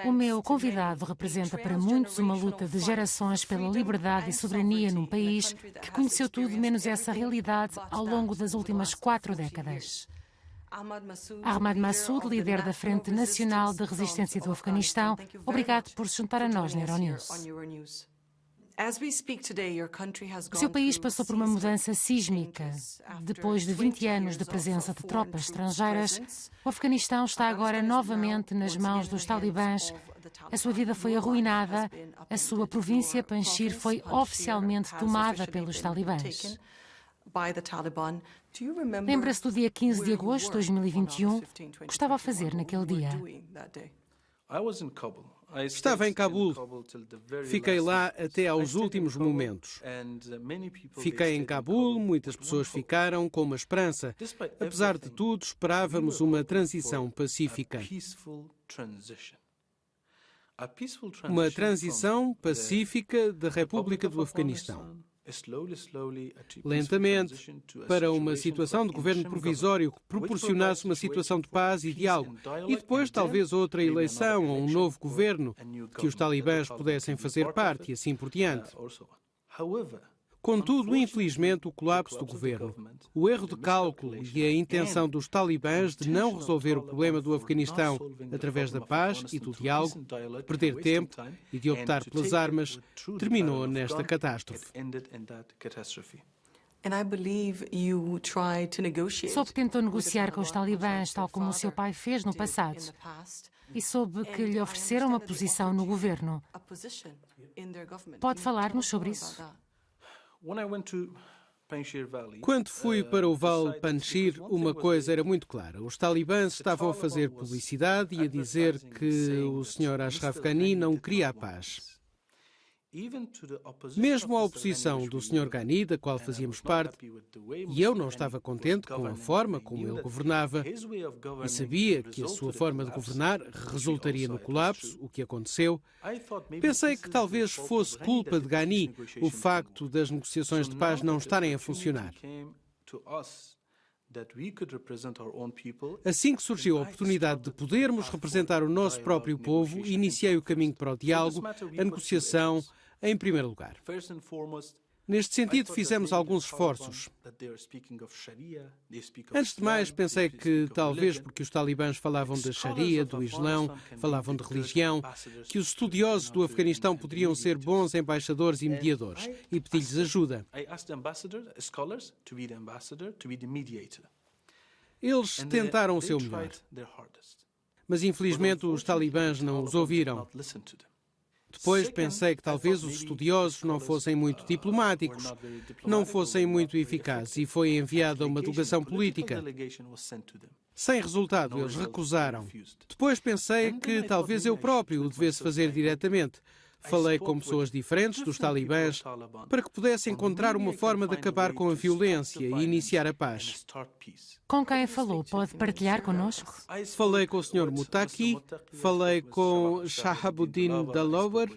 O meu convidado representa para muitos uma luta de gerações pela liberdade e soberania num país que conheceu tudo menos essa realidade ao longo das últimas 4 décadas. Ahmad Massoud, líder da Frente Nacional de Resistência do Afeganistão, obrigado por se juntar a nós na Euronews. O seu país passou por uma mudança sísmica. Depois de 20 anos de presença de tropas estrangeiras, o Afeganistão está agora novamente nas mãos dos talibãs. A sua vida foi arruinada, a sua província Panjshir foi oficialmente tomada pelos talibãs. Lembra-se do dia 15 de agosto de 2021? O que estava a fazer naquele dia? Estava em Cabul. Fiquei lá até aos últimos momentos. Fiquei em Cabul, muitas pessoas ficaram com uma esperança. Apesar de tudo, esperávamos uma transição pacífica. Uma transição pacífica da República do Afeganistão. Lentamente, para uma situação de governo provisório que proporcionasse uma situação de paz e diálogo, e depois talvez outra eleição ou um novo governo que os talibãs pudessem fazer parte e assim por diante. Contudo, infelizmente, o colapso do governo, o erro de cálculo e a intenção dos talibãs de não resolver o problema do Afeganistão através da paz e do diálogo, perder tempo e de optar pelas armas, terminou nesta catástrofe. Soube que tentou negociar com os talibãs, tal como o seu pai fez no passado. E soube que lhe ofereceram uma posição no governo. Pode falar-nos sobre isso? Quando fui para o Vale Panjshir, uma coisa era muito clara. Os talibãs estavam a fazer publicidade e a dizer que o Sr. Ashraf Ghani não queria a paz. Mesmo a oposição do Sr. Ghani, da qual fazíamos parte, e eu não estava contente com a forma como ele governava e sabia que a sua forma de governar resultaria no colapso, o que aconteceu, pensei que talvez fosse culpa de Ghani o facto das negociações de paz não estarem a funcionar. Assim que surgiu a oportunidade de podermos representar o nosso próprio povo, iniciei o caminho para o diálogo, a negociação, em primeiro lugar. Neste sentido, fizemos alguns esforços. Antes de mais, pensei que, talvez porque os talibãs falavam da Sharia, do Islão, falavam de religião, que os estudiosos do Afeganistão poderiam ser bons embaixadores e mediadores, e pedi-lhes ajuda. Eles tentaram o seu melhor, mas infelizmente os talibãs não os ouviram. Depois pensei que talvez os estudiosos não fossem muito diplomáticos, não fossem muito eficazes e foi enviada uma delegação política. Sem resultado, eles recusaram. Depois pensei que talvez eu próprio o devesse fazer diretamente. Falei com pessoas diferentes dos talibãs para que pudesse encontrar uma forma de acabar com a violência e iniciar a paz. Com quem falou? Pode partilhar connosco? Falei com o Sr. Mutaki, falei com Shahabuddin Dalower,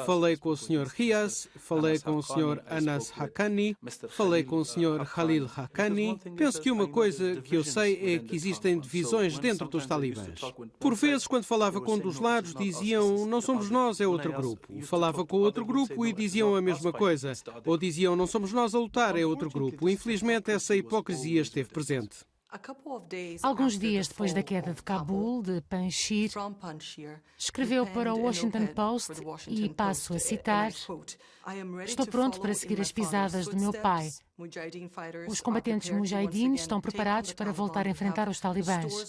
falei com o Sr. Riaz, falei com o Sr. Anas Haqqani, falei com o Sr. Khalil Haqqani. Penso que uma coisa que eu sei é que existem divisões dentro dos talibãs. Por vezes, quando falava com um dos lados, diziam não somos nós, é outro grupo. Falava com outro grupo e diziam a mesma coisa. Ou diziam não somos nós a lutar, é outro grupo. Infelizmente, essa hipocrisia esteve presente. Alguns dias depois da queda de Cabul, de Panjshir, escreveu para o Washington Post e passo a citar: "Estou pronto para seguir as pisadas do meu pai. Os combatentes mujahideen estão preparados para voltar a enfrentar os talibãs.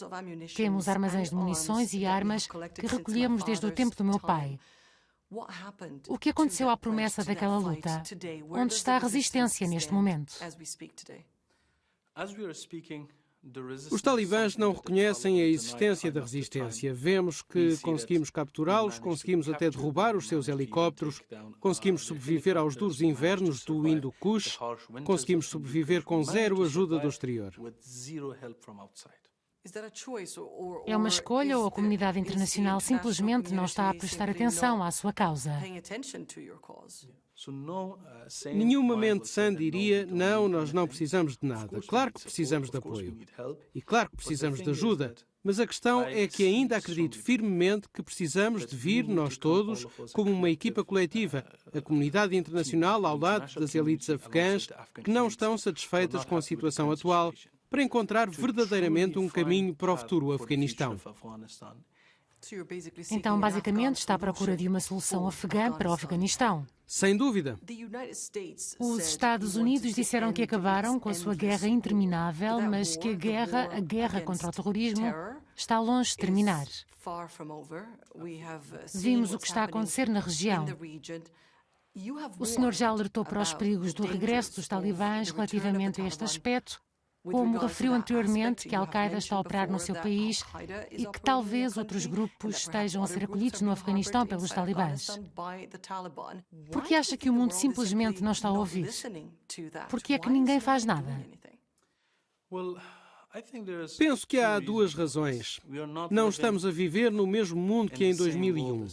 Temos armazéns de munições e armas que recolhemos desde o tempo do meu pai. O que aconteceu à promessa daquela luta? Onde está a resistência neste momento?" Os talibãs não reconhecem a existência da resistência. Vemos que conseguimos capturá-los, conseguimos até derrubar os seus helicópteros, conseguimos sobreviver aos duros invernos do Hindu Kush, conseguimos sobreviver com zero ajuda do exterior. É uma escolha ou a comunidade internacional simplesmente não está a prestar atenção à sua causa? Nenhuma mente sã diria, não, nós não precisamos de nada. Claro que precisamos de apoio. E claro que precisamos de ajuda. Mas a questão é que ainda acredito firmemente que precisamos de vir, nós todos, como uma equipa coletiva, a comunidade internacional ao lado das elites afegãs que não estão satisfeitas com a situação atual, para encontrar verdadeiramente um caminho para o futuro Afeganistão. Então, basicamente, está à procura de uma solução afegã para o Afeganistão. Sem dúvida. Os Estados Unidos disseram que acabaram com a sua guerra interminável, mas que a guerra contra o terrorismo, está longe de terminar. Vimos o que está a acontecer na região. O senhor já alertou para os perigos do regresso dos talibãs relativamente a este aspecto, como referiu anteriormente que a Al-Qaeda está a operar no seu país e que talvez outros grupos estejam a ser acolhidos no Afeganistão pelos talibãs. Por que acha que o mundo simplesmente não está a ouvir? Por que é que ninguém faz nada? Penso que há duas razões. Não estamos a viver no mesmo mundo que em 2001.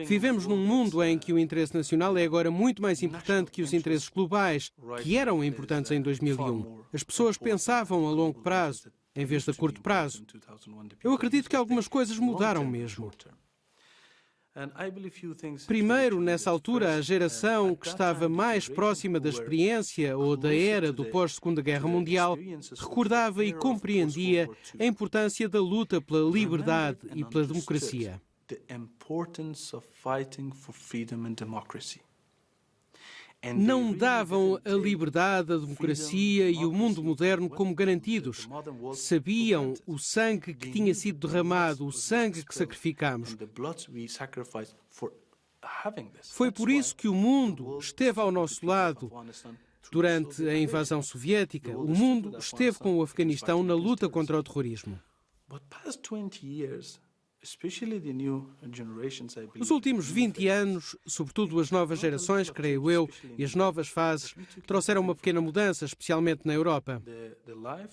Vivemos num mundo em que o interesse nacional é agora muito mais importante que os interesses globais, que eram importantes em 2001. As pessoas pensavam a longo prazo, em vez de a curto prazo. Eu acredito que algumas coisas mudaram mesmo. Primeiro, nessa altura, a geração que estava mais próxima da experiência ou da era do pós-Segunda Guerra Mundial recordava e compreendia a importância da luta pela liberdade e pela democracia. Não davam a liberdade, a democracia e o mundo moderno como garantidos. Sabiam o sangue que tinha sido derramado, o sangue que sacrificamos. Foi por isso que o mundo esteve ao nosso lado. Durante a invasão soviética, o mundo esteve com o Afeganistão na luta contra o terrorismo. Os últimos 20 anos, sobretudo as novas gerações, creio eu, e as novas fases, trouxeram uma pequena mudança, especialmente na Europa.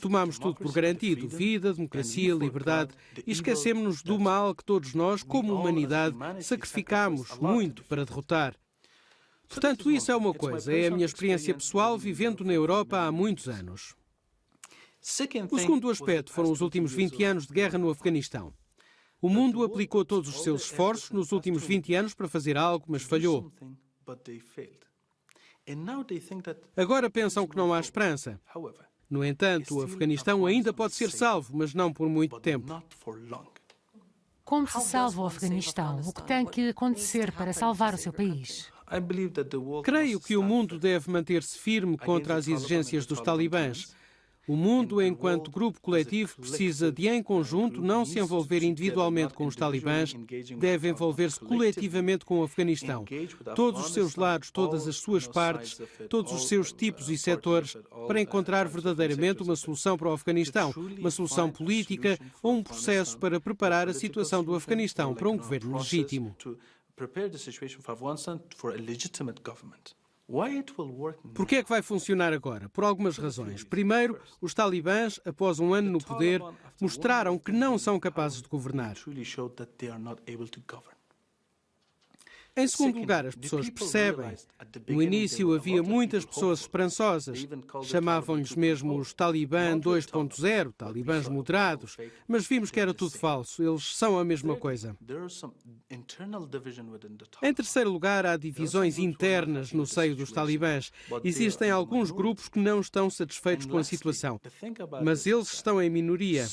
Tomámos tudo por garantido, vida, democracia, liberdade, e esquecemos-nos do mal que todos nós, como humanidade, sacrificámos muito para derrotar. Portanto, isso é uma coisa, é a minha experiência pessoal vivendo na Europa há muitos anos. O segundo aspecto foram os últimos 20 anos de guerra no Afeganistão. O mundo aplicou todos os seus esforços nos últimos 20 anos para fazer algo, mas falhou. Agora pensam que não há esperança. No entanto, o Afeganistão ainda pode ser salvo, mas não por muito tempo. Como se salva o Afeganistão? O que tem que acontecer para salvar o seu país? Creio que o mundo deve manter-se firme contra as exigências dos talibãs. O mundo, enquanto grupo coletivo, precisa de, em conjunto, não se envolver individualmente com os talibãs, deve envolver-se coletivamente com o Afeganistão. Todos os seus lados, todas as suas partes, todos os seus tipos e setores, para encontrar verdadeiramente uma solução para o Afeganistão, uma solução política ou um processo para preparar a situação do Afeganistão para um governo legítimo. Por que é que vai funcionar agora? Por algumas razões. Primeiro, os talibãs, após um ano no poder, mostraram que não são capazes de governar. Em segundo lugar, as pessoas percebem. No início havia muitas pessoas esperançosas. Chamavam-lhes mesmo os Talibã 2.0, talibãs moderados, mas vimos que era tudo falso. Eles são a mesma coisa. Em terceiro lugar, há divisões internas no seio dos talibãs. Existem alguns grupos que não estão satisfeitos com a situação, mas eles estão em minoria.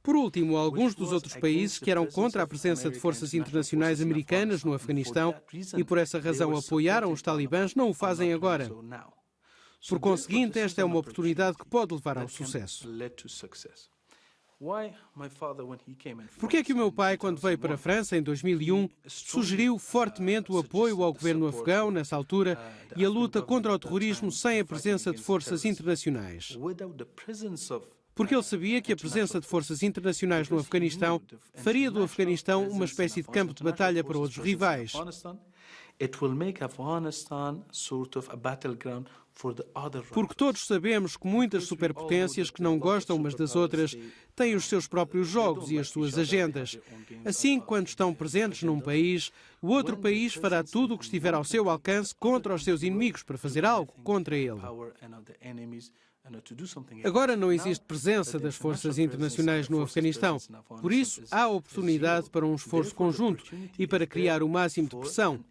Por último, alguns dos outros países que eram contra a presença de forças internacionais americanas no Afeganistão e por essa razão apoiaram os talibãs não o fazem agora. Por conseguinte, esta é uma oportunidade que pode levar ao sucesso. Por que é que o meu pai, quando veio para a França em 2001, sugeriu fortemente o apoio ao governo afegão nessa altura e a luta contra o terrorismo sem a presença de forças internacionais? Porque ele sabia que a presença de forças internacionais no Afeganistão faria do Afeganistão uma espécie de campo de batalha para outros rivais. Porque todos sabemos que muitas superpotências que não gostam umas das outras têm os seus próprios jogos e as suas agendas. Assim, quando estão presentes num país, o outro país fará tudo o que estiver ao seu alcance contra os seus inimigos para fazer algo contra ele. Agora não existe presença das forças internacionais no Afeganistão. Por isso, há oportunidade para um esforço conjunto e para criar o máximo de pressão.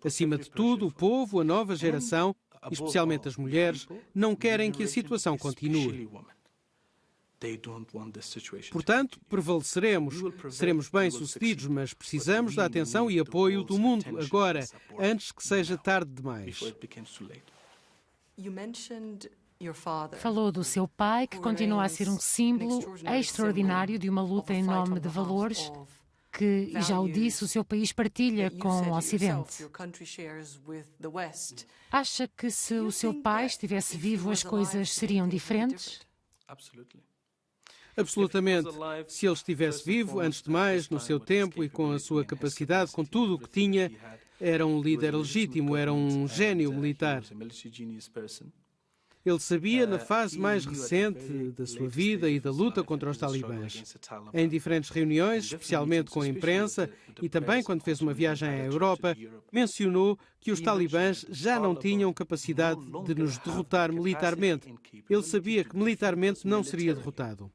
Acima de tudo, o povo, a nova geração, especialmente as mulheres, não querem que a situação continue. Portanto, prevaleceremos, seremos bem-sucedidos, mas precisamos da atenção e apoio do mundo agora, antes que seja tarde demais. Falou do seu pai, que continua a ser um símbolo extraordinário de uma luta em nome de valores que, e já o disse, o seu país partilha com o Ocidente. Acha que se o seu pai estivesse vivo, as coisas seriam diferentes? Absolutamente. Se ele estivesse vivo, antes de mais, no seu tempo e com a sua capacidade, com tudo o que tinha, era um líder legítimo, era um gênio militar. Ele sabia, na fase mais recente da sua vida e da luta contra os talibãs, em diferentes reuniões, especialmente com a imprensa e também quando fez uma viagem à Europa, mencionou que os talibãs já não tinham capacidade de nos derrotar militarmente. Ele sabia que militarmente não seria derrotado.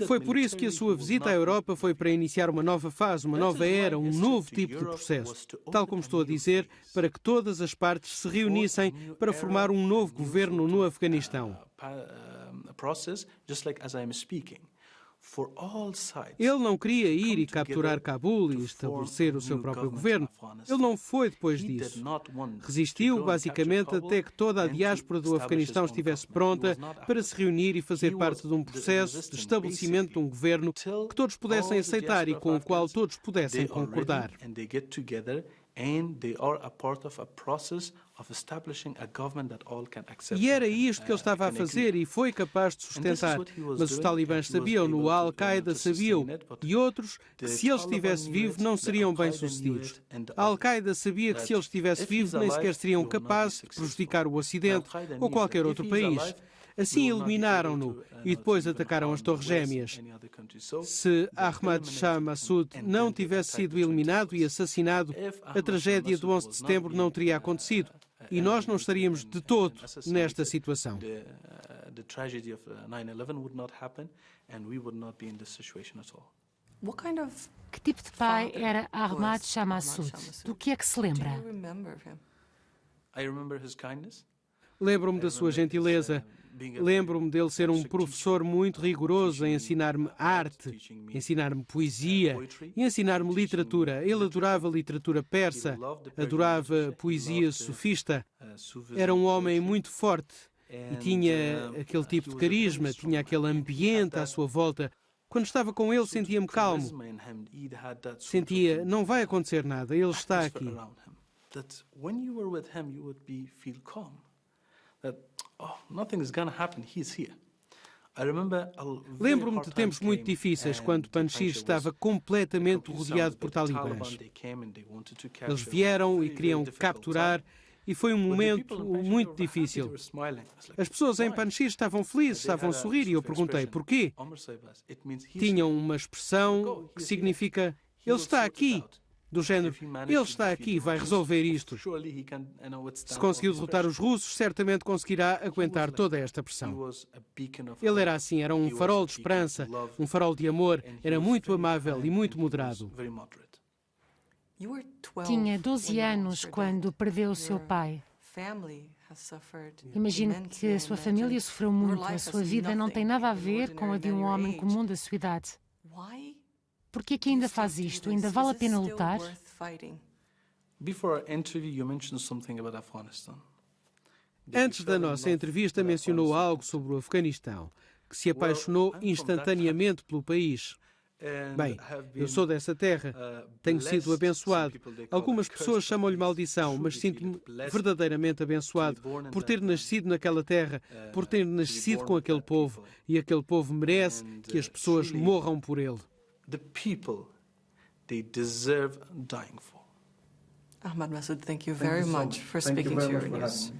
Foi por isso que a sua visita à Europa foi para iniciar uma nova fase, uma nova era, um novo tipo de processo. Tal como estou a dizer, para que todas as partes se reunissem para formar um novo governo no Afeganistão. Ele não queria ir e capturar Cabul e estabelecer o seu próprio governo. Ele não foi depois disso. Resistiu, basicamente, até que toda a diáspora do Afeganistão estivesse pronta para se reunir e fazer parte de um processo de estabelecimento de um governo que todos pudessem aceitar e com o qual todos pudessem concordar. E era isto que ele estava a fazer e foi capaz de sustentar. Mas os talibãs sabiam-no, a Al-Qaeda sabia-o, e outros que se ele estivesse vivo não seriam bem-sucedidos. A Al-Qaeda sabia que se ele estivesse vivo nem sequer seriam capazes de prejudicar o Ocidente ou qualquer outro país. Assim eliminaram-no e depois atacaram as Torres Gêmeas. Se Ahmad Shah Massoud não tivesse sido eliminado e assassinado, a tragédia do 11 de setembro não teria acontecido e nós não estaríamos de todo nesta situação. Que tipo de pai era Ahmad Shah Massoud? Do que é que se lembra? Lembro-me da sua gentileza. Lembro-me dele ser um professor muito rigoroso em ensinar-me arte, ensinar-me poesia e ensinar-me literatura. Ele adorava literatura persa, adorava poesia sufista. Era um homem muito forte e tinha aquele tipo de carisma, tinha aquele ambiente à sua volta. Quando estava com ele, sentia-me calmo. Sentia, não vai acontecer nada, ele está aqui. Lembro-me de tempos muito difíceis, quando Panjshir estava completamente rodeado por talibãs. Eles vieram e queriam capturar, e foi um momento muito difícil. As pessoas em Panjshir estavam felizes, estavam a sorrir, e eu perguntei porquê. Tinham uma expressão que significa, ele está aqui. Do género, ele está aqui, vai resolver isto. Se conseguiu derrotar os russos, certamente conseguirá aguentar toda esta pressão. Ele era assim, era um farol de esperança, um farol de amor, era muito amável e muito moderado. Tinha 12 anos quando perdeu o seu pai. Imagino que a sua família sofreu muito, a sua vida não tem nada a ver com a de um homem comum da sua idade. Por que é que ainda faz isto? Ainda vale a pena lutar? Antes da nossa entrevista, mencionou algo sobre o Afeganistão, que se apaixonou instantaneamente pelo país. Bem, eu sou dessa terra, tenho sido abençoado. Algumas pessoas chamam-lhe maldição, mas sinto-me verdadeiramente abençoado por ter nascido naquela terra, por ter nascido com aquele povo, e aquele povo merece que as pessoas morram por ele. The people they deserve dying for. Ahmad Massoud, thank you very much for speaking to your news.